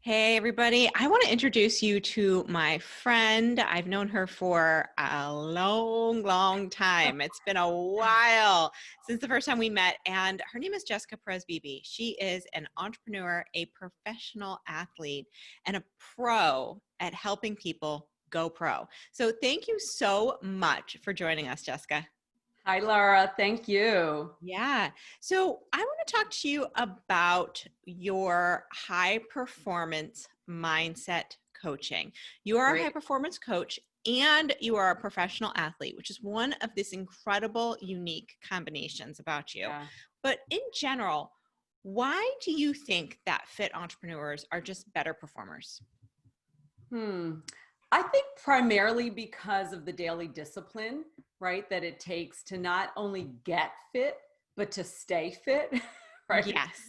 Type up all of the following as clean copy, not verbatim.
Hey, everybody. I want to introduce you to my friend. I've known her for a long, long time. It's been a while since the first time we met, and her name is Jessica Perez Beebe. She is an entrepreneur, a professional athlete, and a pro at helping people go pro. So, thank you so much for joining us, Jessica. Hi, Laura. Thank you. Yeah. So I want to talk to you about your high performance mindset coaching. You are a high Great. performance coach and you are a professional athlete, which is one of these incredible, unique combinations about you. Yeah. But in general, why do you think that fit entrepreneurs are just better performers? Hmm. I think primarily because of the daily discipline, right, that it takes to not only get fit, but to stay fit, right? Yes.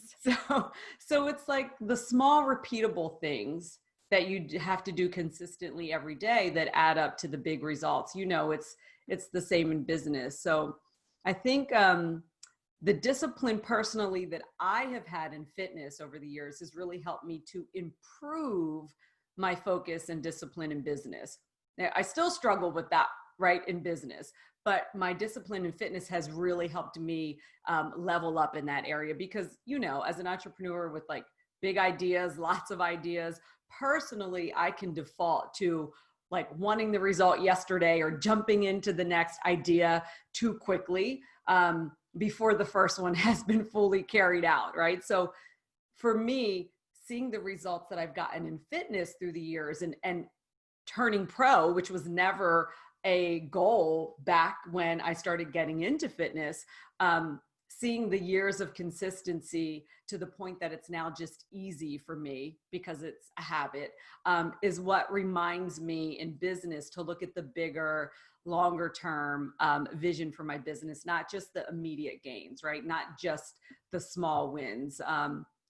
So it's like the small repeatable things that have to do consistently every day that add up to the big results. It's the same in business. So I think the discipline personally that I have had in fitness over the years has really helped me to improve my focus and discipline in business. Now, I still struggle with that, right, in business, but my discipline in fitness has really helped me level up in that area because, as an entrepreneur with like big ideas, lots of ideas, personally, I can default to like wanting the result yesterday or jumping into the next idea too quickly. Before the first one has been fully carried out, right? So for me, seeing the results that I've gotten in fitness through the years and turning pro, which was never a goal back when I started getting into fitness, seeing the years of consistency to the point that it's now just easy for me because it's a habit, is what reminds me in business to look at the bigger, longer term vision for my business, not just the immediate gains, right? Not just the small wins.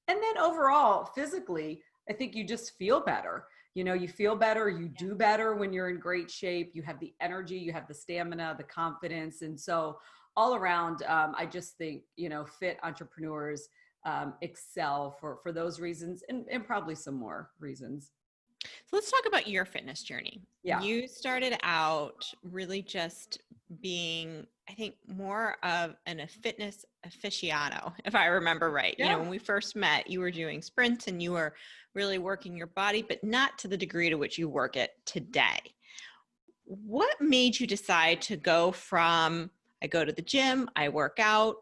And then overall, physically, I think you just feel better. You feel better, you do better when you're in great shape. You have the energy, you have the stamina, the confidence. And so all around, I just think, fit entrepreneurs excel for those reasons and probably some more reasons. So let's talk about your fitness journey. Yeah. You started out really just being, I think, more of a fitness aficionado, if I remember right. Yeah. When we first met, you were doing sprints and you were really working your body, but not to the degree to which you work it today. What made you decide to go from, I go to the gym, I work out,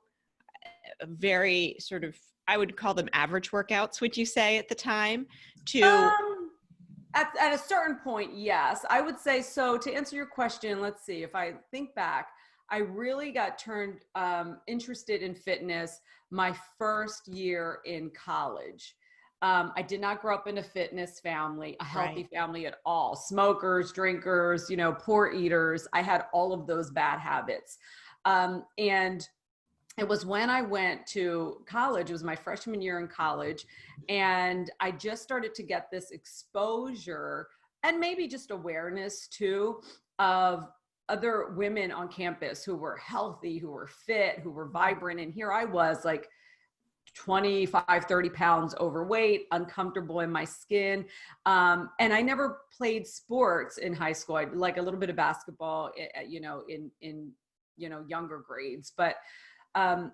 a very sort of, I would call them average workouts, would you say at the time, to, Um, at a certain point, yes, I would say so. To answer your question, let's see. If I think back, I really got turned interested in fitness my first year in college. I did not grow up in a fitness family, a healthy right? family at all. Smokers, drinkers, poor eaters. I had all of those bad habits. And it was when I went to college, it was my freshman year in college, and I just started to get this exposure and maybe just awareness too of other women on campus who were healthy, who were fit, who were vibrant. And here I was like 25, 30 pounds overweight, uncomfortable in my skin. And I never played sports in high school. I like a little bit of basketball, in younger grades, um,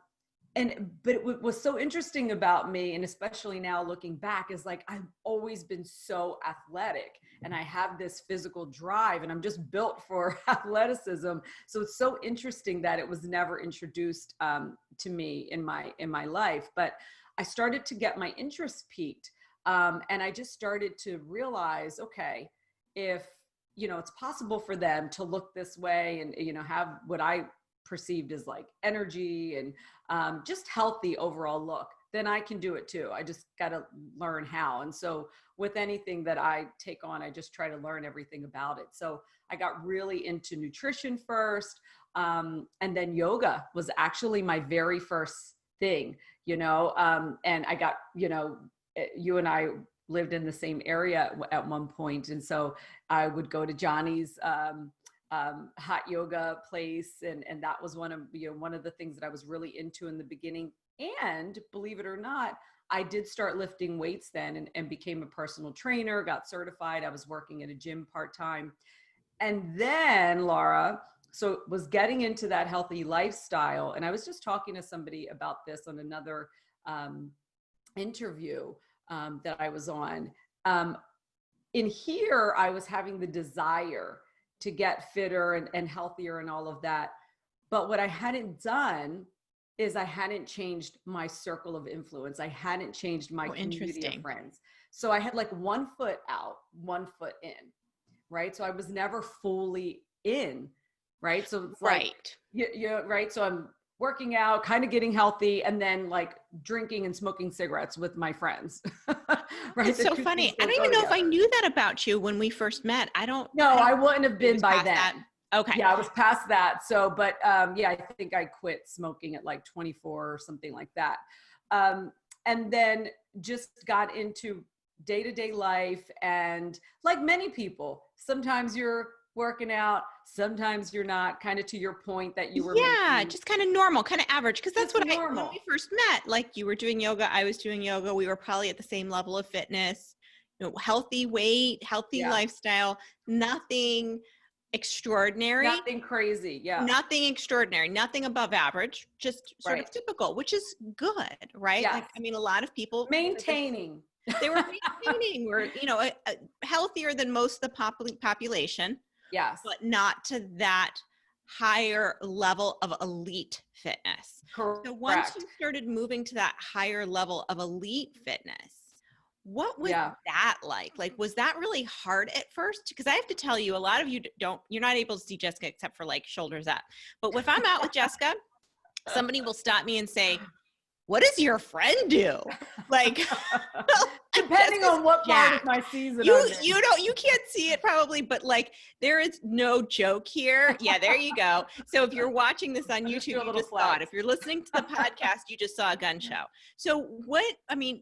but was so interesting about me, and especially now looking back, is like I've always been so athletic and I have this physical drive and I'm just built for athleticism. So it's so interesting that it was never introduced to me in my life. But I started to get my interest piqued, and I just started to realize, okay, if it's possible for them to look this way and have what I perceived as like energy and just healthy overall look, then I can do it too. I just got to learn how. And so with anything that I take on, I just try to learn everything about it. So I got really into nutrition first. And then yoga was actually my very first thing, and I got, you and I lived in the same area at one point. And so I would go to Johnny's, hot yoga place. And that was one of the things that I was really into in the beginning. And believe it or not, I did start lifting weights then and became a personal trainer, got certified. I was working at a gym part-time. And then Laura, so was getting into that healthy lifestyle. And I was just talking to somebody about this on another interview that I was on. In here, I was having the desire to get fitter and healthier and all of that. But what I hadn't done is I hadn't changed my circle of influence. I hadn't changed my community of friends. So I had like 1 foot out, 1 foot in, right? So I was never fully in, right? So it's like, right. So I'm working out, kind of getting healthy, and then like drinking and smoking cigarettes with my friends. Right. It's so funny. I don't even know if I knew that about you when we first met. I wouldn't have been by then. That. Okay. Yeah, I was past that. So, but yeah, I think I quit smoking at like 24 or something like that. And then just got into day-to-day life. And like many people, sometimes you're working out, sometimes you're not, kind of to your point that you were making. Just kind of normal, kind of average. Because that's what when we first met, like you were doing yoga, I was doing yoga. We were probably at the same level of fitness, healthy weight, healthy lifestyle, nothing extraordinary. Nothing crazy. Yeah. Nothing extraordinary, nothing above average, just sort of typical, which is good, right? Yes. Like, I mean, a lot of people maintaining. They were maintaining, were, healthier than most of the population. Yes. But not to that higher level of elite fitness. Correct. So once you started moving to that higher level of elite fitness, what was that like? Like, was that really hard at first? Because I have to tell you, a lot of you you're not able to see Jessica except for like shoulders up. But if I'm out with Jessica, somebody will stop me and say, what does your friend do? Like, depending on what part of my season. You can't see it probably, but like there is no joke here. Yeah, there you go. So if you're watching this on YouTube, you just saw it. If you're listening to the podcast, you just saw a gun show. So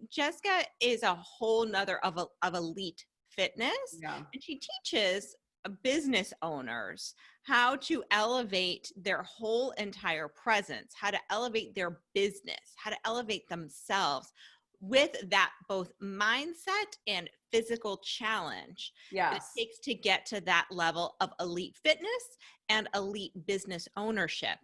Jessica is a whole nother of elite fitness, and she teaches business owners how to elevate their whole entire presence, how to elevate their business, how to elevate themselves with that both mindset and physical challenge that it takes to get to that level of elite fitness and elite business ownership.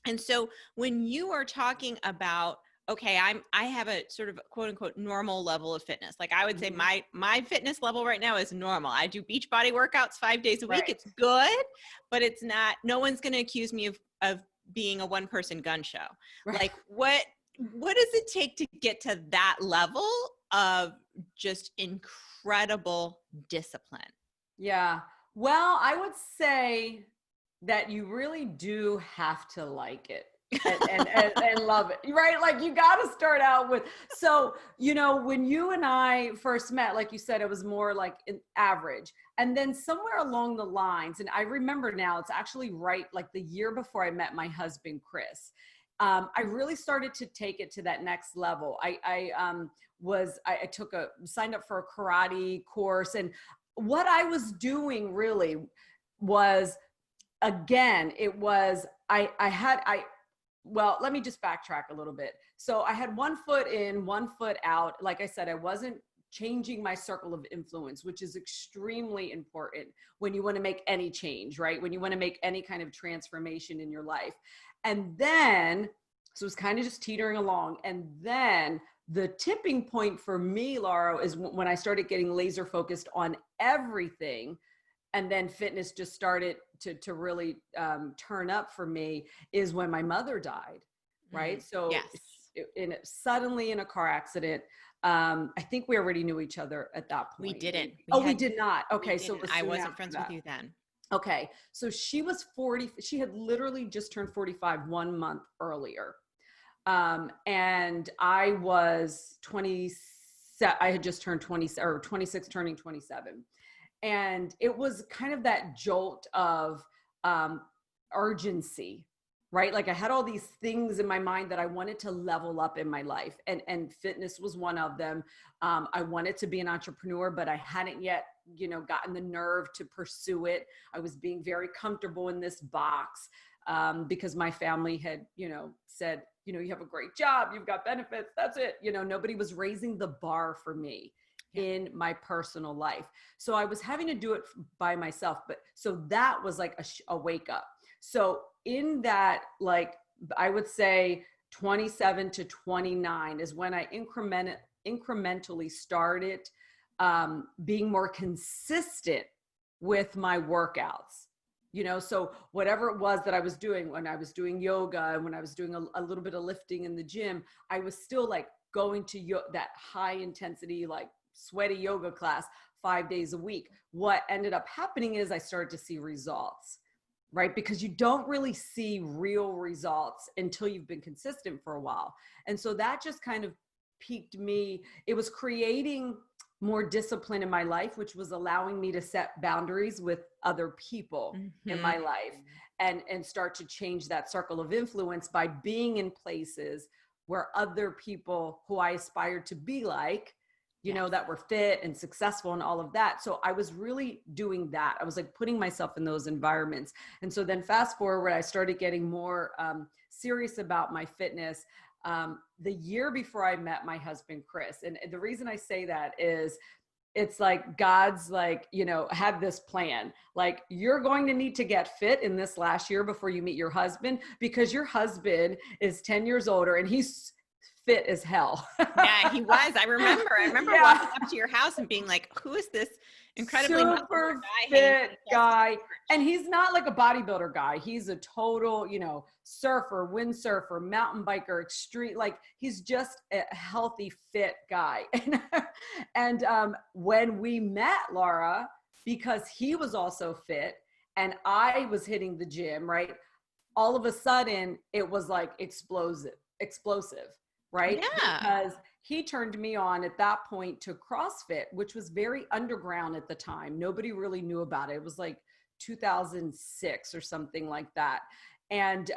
And so when you are talking about, okay, I have a sort of quote unquote normal level of fitness. Like I would say my fitness level right now is normal. I do beach body workouts 5 days a week. It's good, but it's not, no one's going to accuse me of being a one person gun show. Like what does it take to get to that level of just incredible discipline? Yeah. Well, I would say that you really do have to like it. and love it, right? Like you got to start out with, so, when you and I first met, like you said, it was more like an average. And then somewhere along the lines, and I remember now, it's actually right, like the year before I met my husband, Chris, I really started to take it to that next level. I signed up for a karate course, and what I was doing really was, again, it was, well, let me just backtrack a little bit. So I had 1 foot in, 1 foot out. Like I said, I wasn't changing my circle of influence, which is extremely important when you want to make any change, right? When you want to make any kind of transformation in your life. And then, so it was kind of just teetering along. And then the tipping point for me, Laura, is when I started getting laser focused on everything. And then fitness just started to really turn up for me, is when my mother died, right? So suddenly in a car accident, I think we already knew each other at that point. We didn't. We did not. Okay, so I wasn't friends with you then. Okay, so she was 40. She had literally just turned 45 1 month earlier. And I was 27. I had just turned 20 or 26, turning 27. And it was kind of that jolt of urgency, right? Like I had all these things in my mind that I wanted to level up in my life, and fitness was one of them. I wanted to be an entrepreneur, but I hadn't yet, gotten the nerve to pursue it. I was being very comfortable in this box because my family had, said, you have a great job, you've got benefits, that's it. Nobody was raising the bar for me in my personal life. So I was having to do it by myself. But so that was like a wake up. So in that, like, I would say 27 to 29 is when I incrementally started being more consistent with my workouts. So whatever it was that I was doing, when I was doing yoga and when I was doing a little bit of lifting in the gym, I was still like going to that high intensity, like sweaty yoga class 5 days a week. What ended up happening is I started to see results, right? Because you don't really see real results until you've been consistent for a while. And so that just kind of piqued me. It was creating more discipline in my life, which was allowing me to set boundaries with other people in my life and start to change that circle of influence by being in places where other people who I aspired to be like, that were fit and successful and all of that. So I was really doing that. I was like putting myself in those environments. And so then fast forward, I started getting more serious about my fitness the year before I met my husband, Chris. And the reason I say that is it's like God's like, had this plan. Like, you're going to need to get fit in this last year before you meet your husband, because your husband is 10 years older and he's fit as hell. Yeah, he was. I remember walking up to your house and being like, who is this incredibly super fit guy? And he's not like a bodybuilder guy. He's a total, surfer, windsurfer, mountain biker, extreme. Like, he's just a healthy, fit guy. And when we met, Laura, because he was also fit and I was hitting the gym, right? All of a sudden it was like explosive. Right? Yeah. Because he turned me on at that point to CrossFit, which was very underground at the time. Nobody really knew about it. It was like 2006 or something like that. And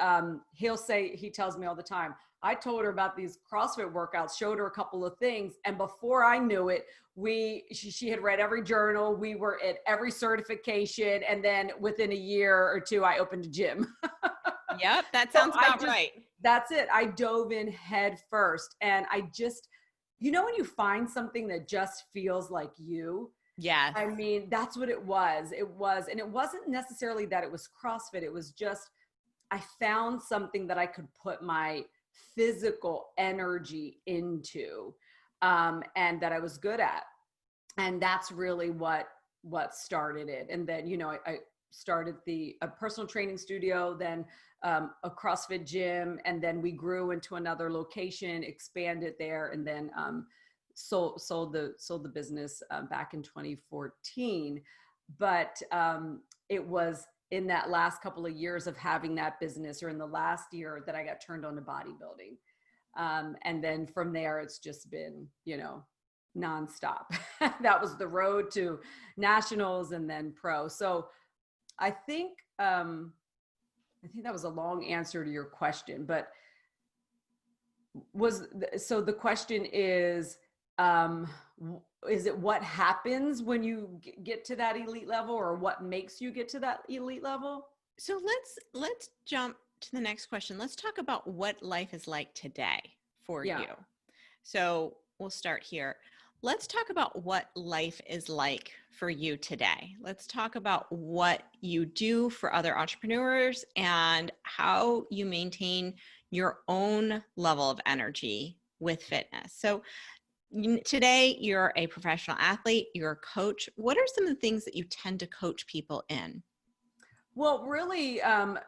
he tells me all the time, I told her about these CrossFit workouts, showed her a couple of things. And before I knew it, she had read every journal. We were at every certification. And then within a year or two, I opened a gym. Yep, that sounds about right. That's it. I dove in head first. And I just, when you find something that just feels like you. Yes. I mean, that's what it was. And it wasn't necessarily that it was CrossFit. It was just, I found something that I could put my physical energy into, and that I was good at. And that's really what started it. And then, I started a personal training studio, then a CrossFit gym, and then we grew into another location, expanded there, and then sold the business back in 2014. But it was in that last couple of years of having that business, or in the last year, that I got turned on to bodybuilding. And then from there, it's just been, nonstop. That was the road to nationals and then pro. So I think that was a long answer to your question, but so the question is it what happens when you get to that elite level, or what makes you get to that elite level? So let's jump to the next question. Let's talk about what life is like today for you. So we'll start here. Let's talk about what life is like for you today. Let's talk about what you do for other entrepreneurs and how you maintain your own level of energy with fitness. So today you're a professional athlete, you're a coach. What are some of the things that you tend to coach people in? Well, really,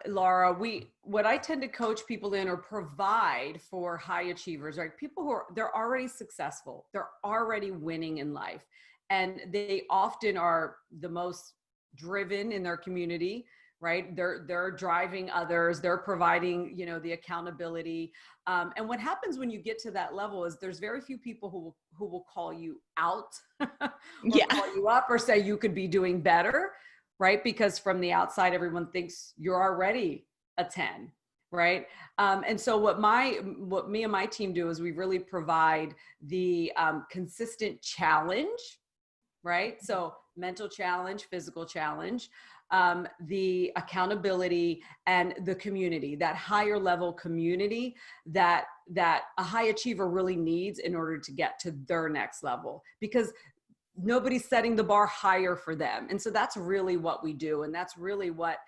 Laura, what I tend to coach people in or provide for high achievers, right? People they're already successful, they're already winning in life, and they often are the most driven in their community, right? They're driving others, they're providing, the accountability. And what happens when you get to that level is there's very few people who will call you out or call you up or say you could be doing better. Right? Because from the outside, everyone thinks you're already a 10, right? And so what me and my team do is we really provide the consistent challenge right? So mental challenge, physical challenge, the accountability, and the community, that higher level community that a high achiever really needs in order to get to their next level, because nobody's setting the bar higher for them. And so that's really what we do. And that's really what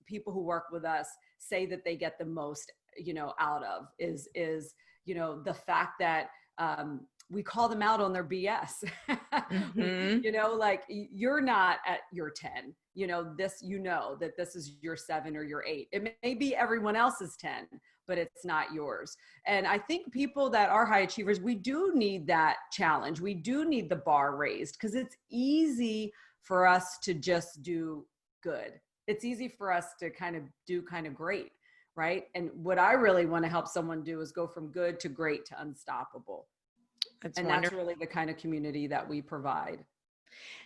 people who work with us say that they get the most, out of is, the fact that we call them out on their BS. Mm-hmm. Like, you're not at your 10, that this is your 7 or your 8. It may be everyone else's 10, but it's not yours. And I think people that are high achievers, we do need that challenge. We do need the bar raised, because it's easy for us to just do good. It's easy for us to kind of do kind of great, right? And what I really want to help someone do is go from good to great to unstoppable. That's and wonderful. That's really the kind of community that we provide.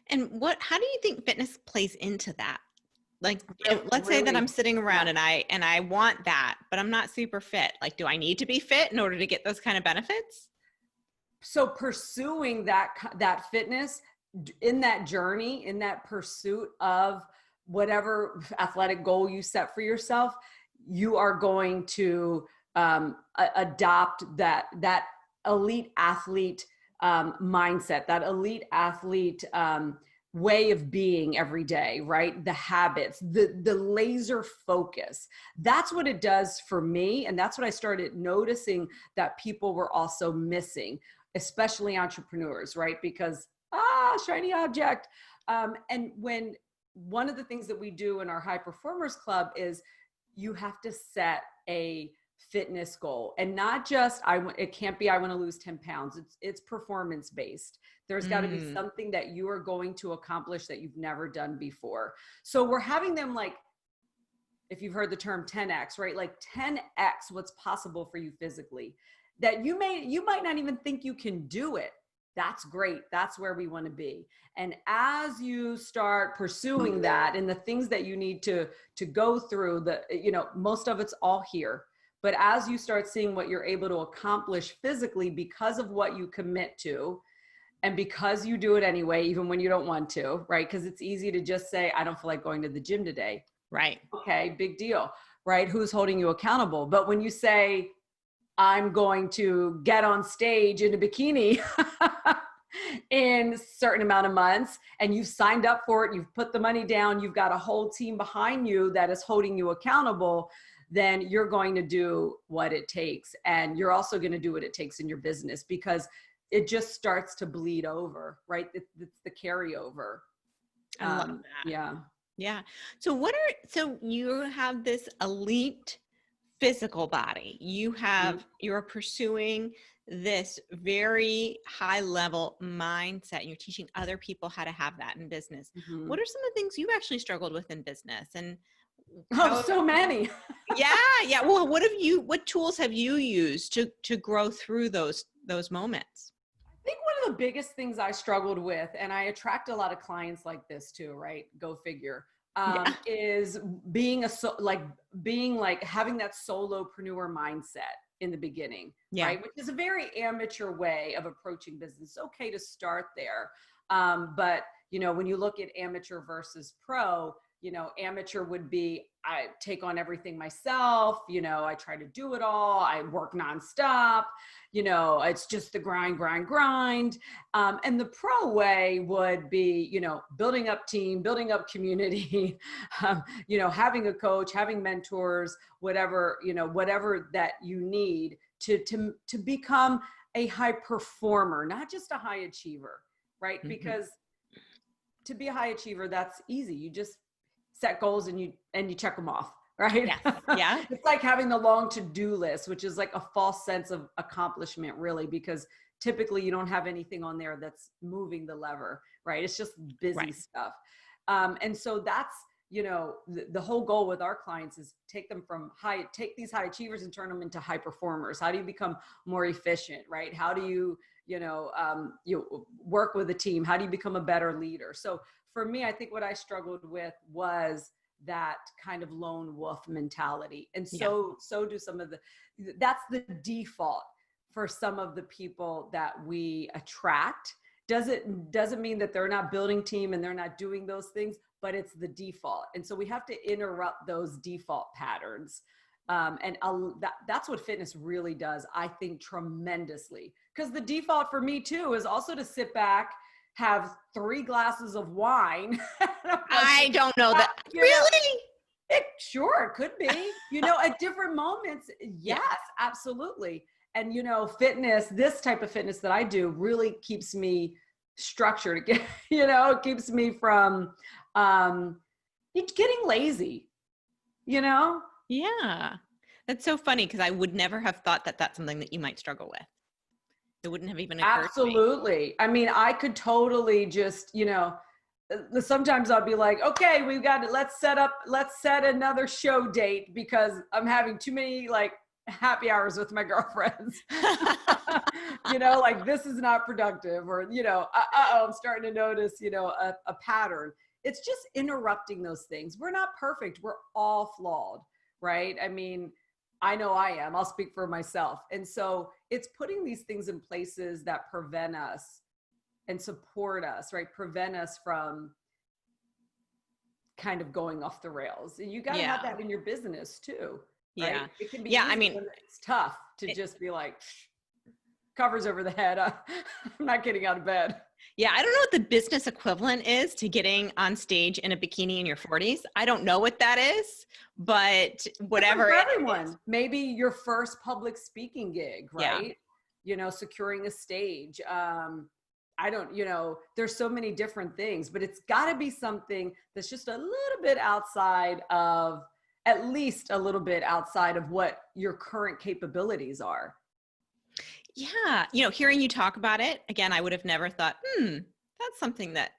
And how do you think fitness plays into that? Like, let's say that Really, I'm sitting around and I want that, but I'm not super fit. Like, do I need to be fit in order to get those kind of benefits? So pursuing that fitness in that journey, in that pursuit of whatever athletic goal you set for yourself, you are going to adopt that elite athlete mindset, that elite athlete way of being every day, right? The habits, the laser focus. That's what it does for me. And that's what I started noticing that people were also missing, especially entrepreneurs, right? Because, shiny object. And when one of the things that we do in our High Performers Club is you have to set a fitness goal, and not just it can't be I want to lose 10 pounds. It's performance based. There's got to be something that you are going to accomplish that you've never done before. So we're having them, like, if you've heard the term 10x, right? Like 10x what's possible for you physically, that you might not even think you can do it. That's great. That's where we want to be. And as you start pursuing that, and the things that you need to go through, most of it's all here. But as you start seeing what you're able to accomplish physically because of what you commit to, and because you do it anyway, even when you don't want to, right? Because it's easy to just say, I don't feel like going to the gym today. Right. Okay, big deal, right? Who's holding you accountable? But when you say, I'm going to get on stage in a bikini in a certain amount of months, and you've signed up for it, you've put the money down, you've got a whole team behind you that is holding you accountable, then you're going to do what it takes. And you're also going to do what it takes in your business, because it just starts to bleed over, right? It's the carryover. I love that. Yeah. Yeah. So you have this elite physical body. You're pursuing this very high level mindset, and you're teaching other people how to have that in business. Mm-hmm. What are some of the things you've actually struggled with in business? And so many. Yeah. Well, what tools have you used to grow through those moments? I think one of the biggest things I struggled with, and I attract a lot of clients like this too, right? Go figure. Is being having that solopreneur mindset in the beginning, right? Which is a very amateur way of approaching business. It's okay to start there. But when you look at amateur versus pro, amateur would be, I take on everything myself, I try to do it all. I work nonstop, it's just the grind. And the pro way would be, building up team, building up community, having a coach, having mentors, whatever that you need to become a high performer, not just a high achiever, right? Mm-hmm. Because to be a high achiever, that's easy. You just set goals and you check them off, right? Yes. Yeah. It's like having the long to-do list, which is like a false sense of accomplishment, really, because typically you don't have anything on there that's moving the lever, right? It's just busy stuff. And so that's, the whole goal with our clients is take these high achievers and turn them into high performers. How do you become more efficient, right? How do you work with a team? How do you become a better leader? So for me, I think what I struggled with was that kind of lone wolf mentality. And so do that's the default for some of the people that we attract doesn't mean that they're not building team and they're not doing those things, but it's the default. And so we have to interrupt those default patterns. That's what fitness really does, I think, tremendously. Because the default for me too is also to sit back, have 3 glasses of wine. I don't know that. Really? Sure, it could be, at different moments. Yes, absolutely. And, fitness, this type of fitness that I do really keeps me structured. It keeps me from getting lazy, Yeah. That's so funny because I would never have thought that that's something that you might struggle with. It wouldn't have even occurred to me. Absolutely. I mean, I could totally just, sometimes I'll be like, okay, we've got it. Let's set another show date because I'm having too many happy hours with my girlfriends. This is not productive, or, I'm starting to notice, a pattern. It's just interrupting those things. We're not perfect. We're all flawed, right? I mean, I know I am. I'll speak for myself. And so it's putting these things in places that prevent us and support us, right? Prevent us from kind of going off the rails. And you got to have that in your business too, right? Yeah. It can be easy, I mean, it's tough to just be like, covers over the head. I'm not getting out of bed. Yeah, I don't know what the business equivalent is to getting on stage in a bikini in your 40s. I don't know what that is, but whatever. For everyone, maybe your first public speaking gig, right? Yeah. Securing a stage. I don't, there's so many different things, but it's got to be something that's just a little bit outside of, at least a little bit outside of what your current capabilities are. Yeah. Hearing you talk about it, again, I would have never thought, that's something that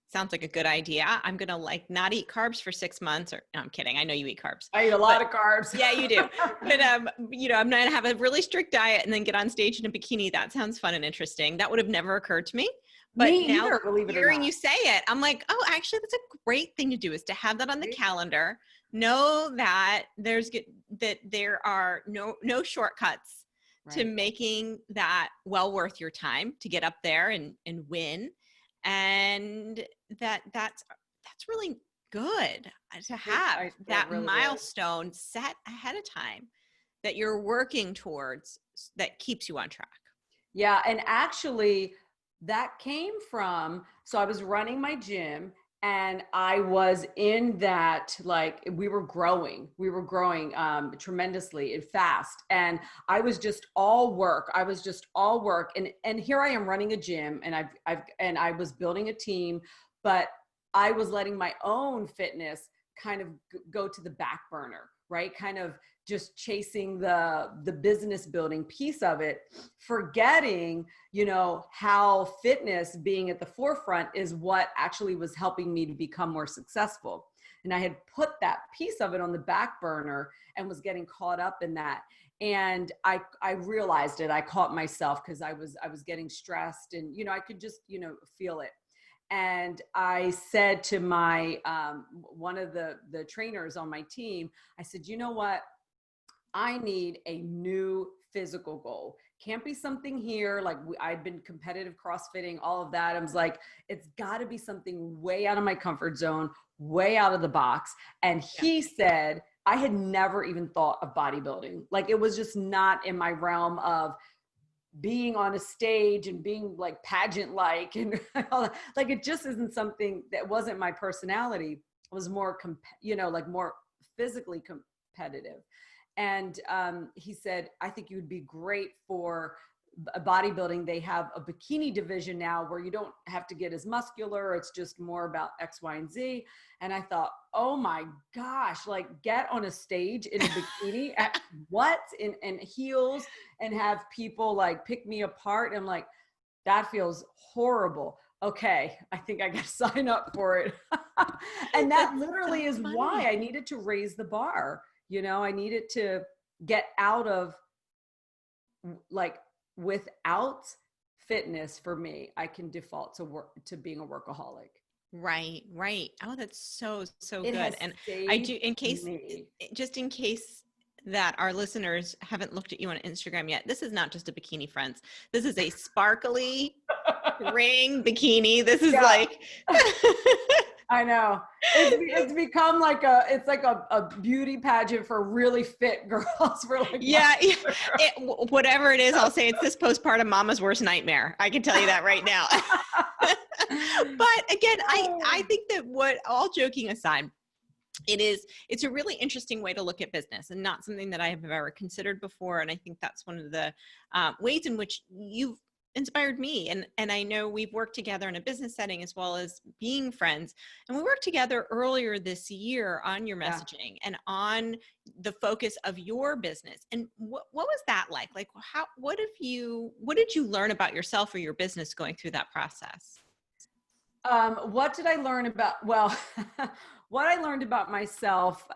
sounds like a good idea. I'm going to not eat carbs for 6 months, or no, I'm kidding. I know you eat carbs. I eat a lot of carbs. Yeah, you do. But, I'm going to have a really strict diet and then get on stage in a bikini. That sounds fun and interesting. That would have never occurred to me. But me now either, believe it or hearing not. you say it, I'm like, oh, actually, that's a great thing to do, is to have that on the calendar. Know that there are no shortcuts to making that well worth your time to get up there and win. And that's really good to have that really milestone set ahead of time that you're working towards that keeps you on track. Yeah. And actually that came from, so I was running my gym and I was in that, we were growing tremendously and fast. And I was just all work. And here I am running a gym, and I was building a team, but I was letting my own fitness kind of go to the back burner, right? Kind of just chasing the business building piece of it, forgetting, how fitness being at the forefront is what actually was helping me to become more successful. And I had put that piece of it on the back burner and was getting caught up in that. And I realized it. I caught myself because I was getting stressed, and, I could just, feel it. And I said to my, one of the trainers on my team, I said, you know what? I need a new physical goal. Can't be something here. I'd been competitive CrossFitting, all of that. I was like, it's got to be something way out of my comfort zone, way out of the box. And he said, I had never even thought of bodybuilding. It was just not in my realm of being on a stage and being pageant-like and all that. It just isn't something that wasn't my personality. It was more, more physically competitive. And he said, I think you would be great for bodybuilding. They have a bikini division now where you don't have to get as muscular. It's just more about X, Y, and Z. And I thought, oh my gosh, get on a stage in a bikini at what? In heels, and have people pick me apart. And I'm that feels horrible. Okay, I think I got to sign up for it. And that literally is why I needed to raise the bar. I needed to get out of without fitness. For me, I can default to being a workaholic. Right. Oh, that's so good. And I do, in case that our listeners haven't looked at you on Instagram yet, this is not just a bikini, friends. This is a sparkly ring, bikini. This is Yeah. like I know. It's become like a beauty pageant for really fit girls. For like yeah, whatever it is, I'll say it's this postpartum mama's worst nightmare. I can tell you that right now. But again, I think that all joking aside, it's a really interesting way to look at business and not something that I have ever considered before. And I think that's one of the ways in which you've inspired me. And I know we've worked together in a business setting as well as being friends. And we worked together earlier this year on your messaging and on the focus of your business. And what was that like? Like, what did you learn about yourself or your business going through that process? What did I learn about? Well, what I learned about myself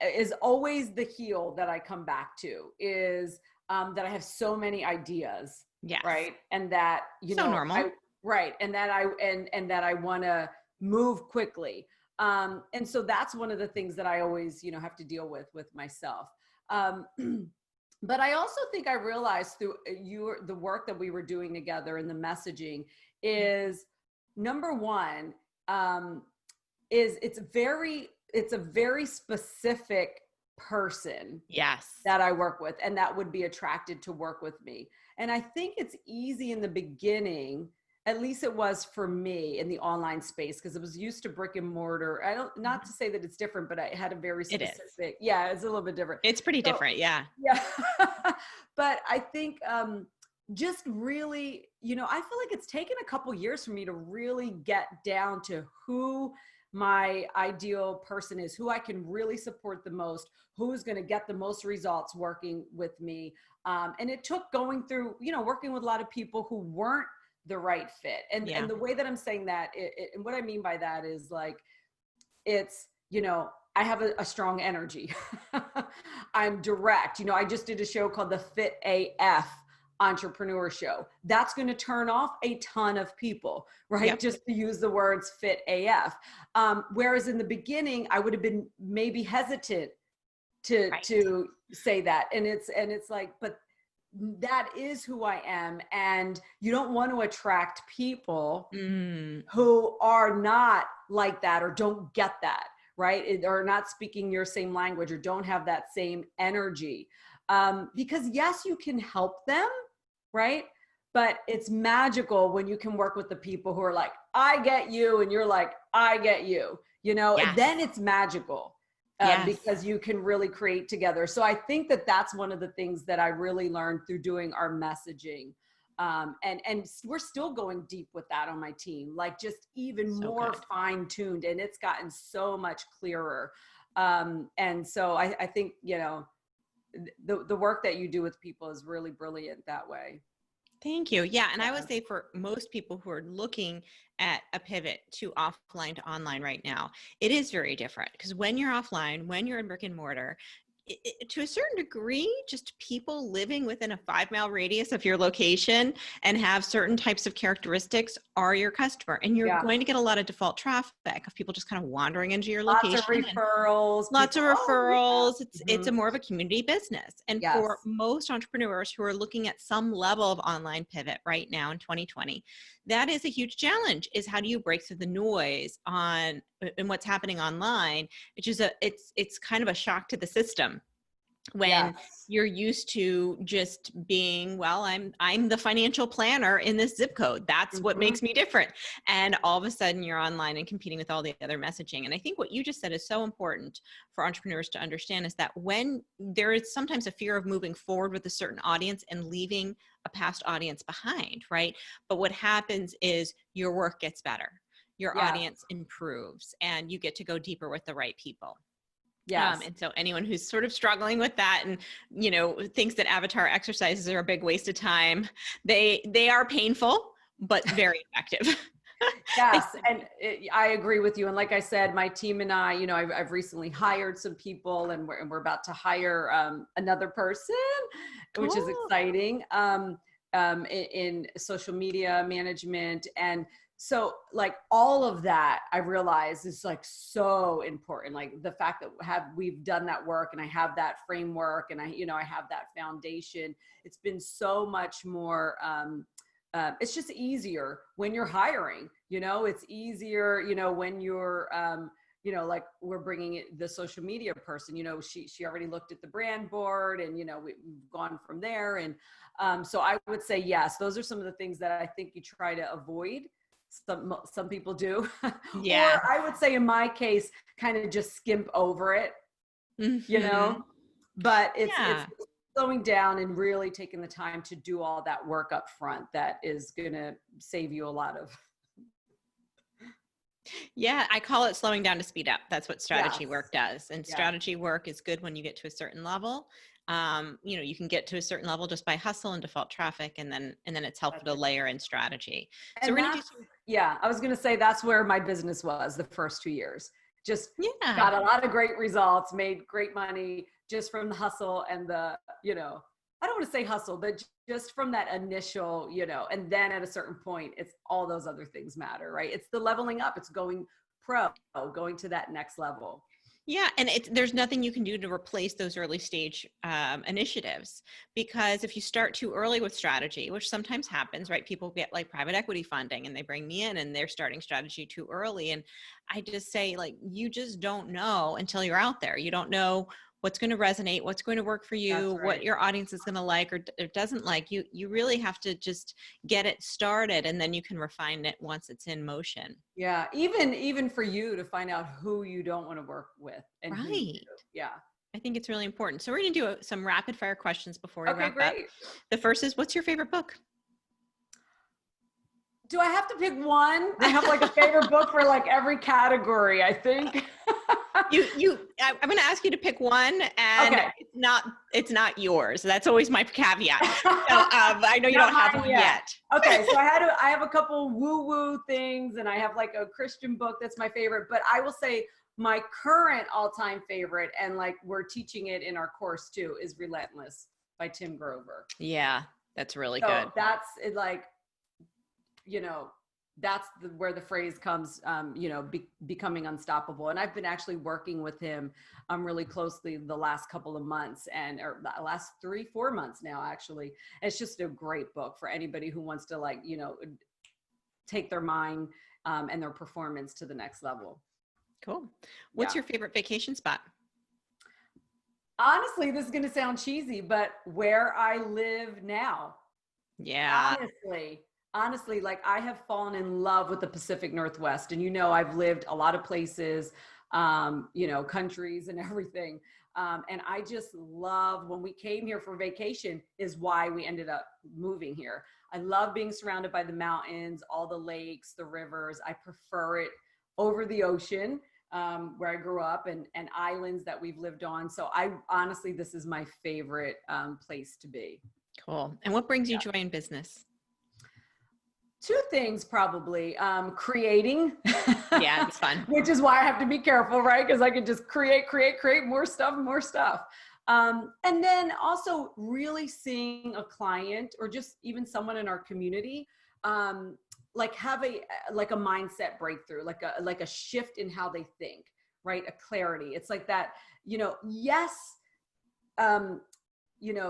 is always the heel that I come back to is that I have so many ideas, Yes. right? And that, normal. right. And that and that I want to move quickly. And so that's one of the things that I always, have to deal with myself. But I also think I realized through the work that we were doing together and the messaging is, number one, is it's a very specific person that I work with and that would be attracted to work with me. And I think it's easy in the beginning, at least it was for me in the online space, because it was used to brick and mortar. Not to say that it's different, but I had a very specific, it's a little bit different. It's pretty different. Yeah. Yeah. But I think, just really, I feel like it's taken a couple years for me to really get down to who my ideal person is, who I can really support the most, who's going to get the most results working with me. And it took going through, working with a lot of people who weren't the right fit. And the way that I'm saying that, and what I mean by that is like, it's, I have a strong energy. I'm direct. I just did a show called the Fit AF Entrepreneur Show. That's going to turn off a ton of people, right? Yep. Just to use the words Fit AF. Whereas in the beginning, I would have been maybe hesitant to say that. And it's like, but that is who I am. And you don't want to attract people who are not like that or don't get that, right? Or not speaking your same language or don't have that same energy. Because yes, you can help them, right? But it's magical when you can work with the people who are like, I get you. And you're like, I get you, and then it's magical because you can really create together. So I think that that's one of the things that I really learned through doing our messaging. And we're still going deep with that on my team, like just even more fine tuned, and it's gotten so much clearer. And so I think, the work that you do with people is really brilliant that way. Thank you. Yeah. And I would say for most people who are looking at a pivot to offline to online right now, it is very different because when you're offline, when you're in brick and mortar, to a certain degree, just people living within a 5-mile radius of your location and have certain types of characteristics are your customer. And you're going to get a lot of default traffic of people just kind of wandering into your location. Lots of referrals. It's a more of a community business. And for most entrepreneurs who are looking at some level of online pivot right now in 2020, that is a huge challenge, is how do you break through the noise in what's happening online, which is it's kind of a shock to the system when you're used to just being, well, I'm the financial planner in this zip code. That's what makes me different. And all of a sudden you're online and competing with all the other messaging. And I think what you just said is so important for entrepreneurs to understand is that when there is sometimes a fear of moving forward with a certain audience and leaving a past audience behind, right? But what happens is your work gets better, your audience improves, and you get to go deeper with the right people. And so anyone who's sort of struggling with that and, thinks that avatar exercises are a big waste of time, they are painful, but very effective. Yes. And I agree with you. And like I said, my team and I, I've recently hired some people and we're about to hire another person, which is exciting, in social media management. And so like all of that I realize is like so important. Like the fact that we've done that work and I have that framework and I have that foundation. It's been so much more it's just easier when you're hiring, it's easier, when you're, like we're bringing it, the social media person, she already looked at the brand board and, we've gone from there. And so I would say, yes, those are some of the things that I think you try to avoid. Some people do, Yeah. or I would say in my case, kind of just skimp over it, but it's slowing down and really taking the time to do all that work up front that is going to save you a lot of. Yeah, I call it slowing down to speed up. That's what strategy work does. And strategy work is good when you get to a certain level. You can get to a certain level just by hustle and default traffic, and then it's helpful to layer in strategy. So we're gonna do I was gonna say that's where my business was the first 2 years. Just got a lot of great results, made great money just from the hustle and the, I don't want to say hustle, but just from that initial, and then at a certain point, it's all those other things matter, right? It's the leveling up. It's going pro, going to that next level. Yeah. And there's nothing you can do to replace those early stage initiatives, because if you start too early with strategy, which sometimes happens, right? People get like private equity funding and they bring me in and they're starting strategy too early. And I just say, like, you just don't know until you're out there. You don't know what's going to resonate, what's going to work for you, what your audience is going to like or doesn't like. You really have to just get it started, and then you can refine it once it's in motion. Yeah. Even for you to find out who you don't want to work with. And right. Yeah. I think it's really important. So we're going to do some rapid fire questions before we wrap great. up. The first is, what's your favorite book? Do I have to pick one? I have like a favorite book for like every category, I think. I'm going to ask you to pick one, and it's not yours. That's always my caveat. So, I know you don't have one yet. Okay. So I have a couple woo-woo things, and I have like a Christian book that's my favorite, but I will say my current all-time favorite, and like we're teaching it in our course too, is Relentless by Tim Grover. Yeah. That's really good. That's it, like, that's where the phrase comes, becoming unstoppable. And I've been actually working with him really closely the last couple of months, or the last 3-4 months now, actually. And it's just a great book for anybody who wants to take their mind and their performance to the next level. Cool. What's your favorite vacation spot? Honestly, this is going to sound cheesy, but where I live now. Yeah. Honestly, like I have fallen in love with the Pacific Northwest, and I've lived a lot of places, countries and everything. And I just love, when we came here for vacation is why we ended up moving here. I love being surrounded by the mountains, all the lakes, the rivers. I prefer it over the ocean, where I grew up, and islands that we've lived on. So honestly, this is my favorite place to be. Cool. And what brings you joy in business? 2 things, probably. Creating. Yeah, it's fun. Which is why I have to be careful, right? Because I can just create more stuff. And then also really seeing a client, or just even someone in our community, like have a mindset breakthrough, like a shift in how they think, right? A clarity. It's like that, yes.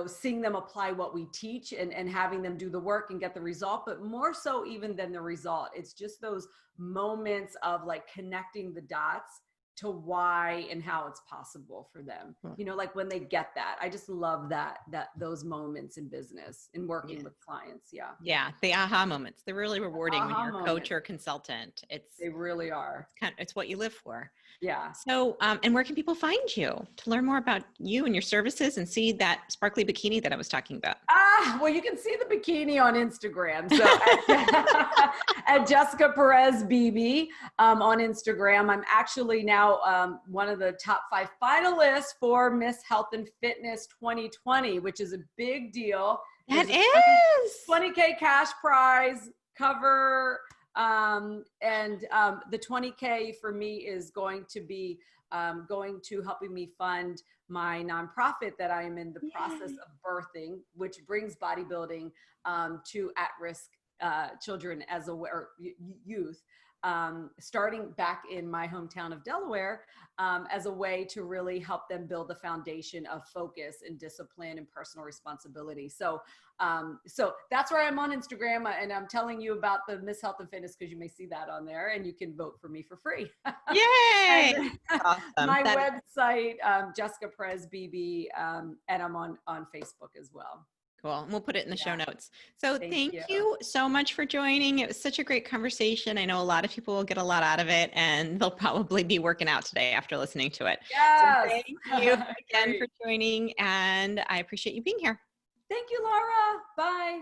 Seeing them apply what we teach and having them do the work and get the result, but more so even than the result, it's just those moments of like connecting the dots to why and how it's possible for them. Like when they get that, I just love that those moments in business and working with clients. Yeah. Yeah. The aha moments. They're really rewarding when you're a coach or consultant. They really are. It's what you live for. Yeah. So, and where can people find you to learn more about you and your services and see that sparkly bikini that I was talking about? Well, you can see the bikini on Instagram. So at Jessica Perez Beebe on Instagram. I'm actually now one of the top 5 finalists for Miss Health and Fitness 2020, which is a big deal. That is 20K cash prize cover. And the 20K for me is going to be helping me fund my nonprofit that I am in the process of birthing, which brings bodybuilding to at-risk children or youth, starting back in my hometown of Delaware, as a way to really help them build the foundation of focus and discipline and personal responsibility. So that's where I'm on Instagram, and I'm telling you about the Miss Health and Fitness because you may see that on there, and you can vote for me for free. Yay! Awesome. My That website, Jessica Perez Beebe, and I'm on Facebook as well. Cool. And we'll put it in the show notes. So thank you. you so much for joining. It was such a great conversation. I know a lot of people will get a lot out of it, and they'll probably be working out today after listening to it. Yes. So thank you again for joining, and I appreciate you being here. Thank you, Laura. Bye.